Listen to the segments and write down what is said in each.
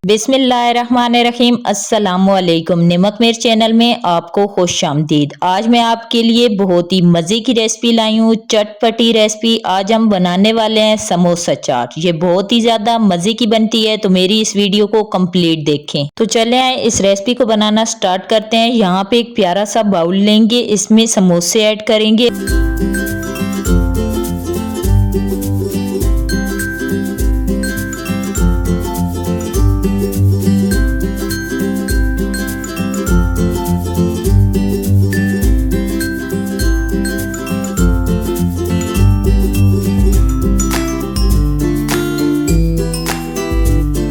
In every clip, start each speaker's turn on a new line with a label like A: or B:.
A: बिस्मिल्लाहिर्रहमानिर्रहीम। अस्सलामुअलैकुम। नमक मिर्च चैनल में आपको खुश आमदीद। आज मैं आपके लिए बहुत ही मज़े की रेसिपी लाई हूँ, चटपटी रेसिपी। आज हम बनाने वाले हैं समोसा चाट। ये बहुत ही ज़्यादा मज़े की बनती है, तो मेरी इस वीडियो को कंप्लीट देखें। तो चले आए इस रेसिपी को बनाना स्टार्ट करते हैं। यहाँ पे एक प्यारा सा बाउल लेंगे, इसमें समोसे ऐड करेंगे।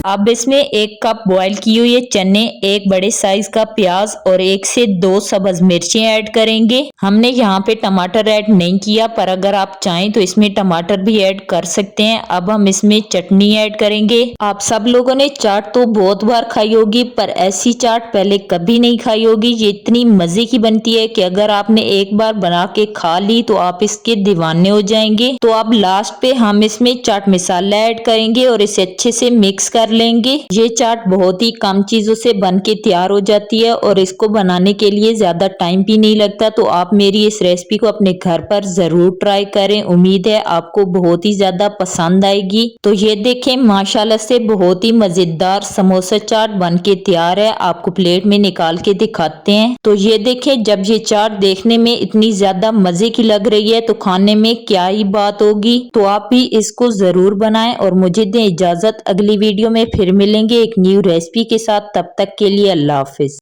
A: अब इसमें 1 कप बॉईल की हुई चने, 1 बड़े साइज का प्याज और 1 से 2 सब्ज मिर्चें ऐड करेंगे। हमने यहाँ पे टमाटर ऐड नहीं किया, पर अगर आप चाहें तो इसमें टमाटर भी ऐड कर सकते हैं। अब हम इसमें चटनी ऐड करेंगे। आप सब लोगों ने चाट तो बहुत बार खाई होगी, पर ऐसी चाट पहले कभी नहीं खाई होगी। ये इतनी मजे की बनती है कि अगर आपने एक बार बना के खा ली तो आप इसके दीवाने हो जाएंगे। तो अब लास्ट पे हम इसमें चाट मसाला ऐड करेंगे और इसे अच्छे से मिक्स कर लेंगे। ये चाट बहुत ही कम चीजों से बन के तैयार हो जाती है और इसको बनाने के लिए ज्यादा टाइम भी नहीं लगता। तो आप मेरी इस रेसिपी को अपने घर पर जरूर ट्राई करें। उम्मीद है आपको बहुत ही ज्यादा पसंद आएगी। तो ये देखें, माशाल्लाह से बहुत ही मजेदार समोसा चाट बन के तैयार है। आपको प्लेट में निकाल के दिखाते हैं। तो ये देखें, जब ये चाट देखने में इतनी ज्यादा मजे की लग रही है तो खाने में क्या ही बात होगी। तो आप भी इसको जरूर बनाएं और मुझे दें इजाजत। अगली वीडियो में फिर मिलेंगे एक न्यू रेसिपी के साथ। तब तक के लिए अल्लाह हाफिज।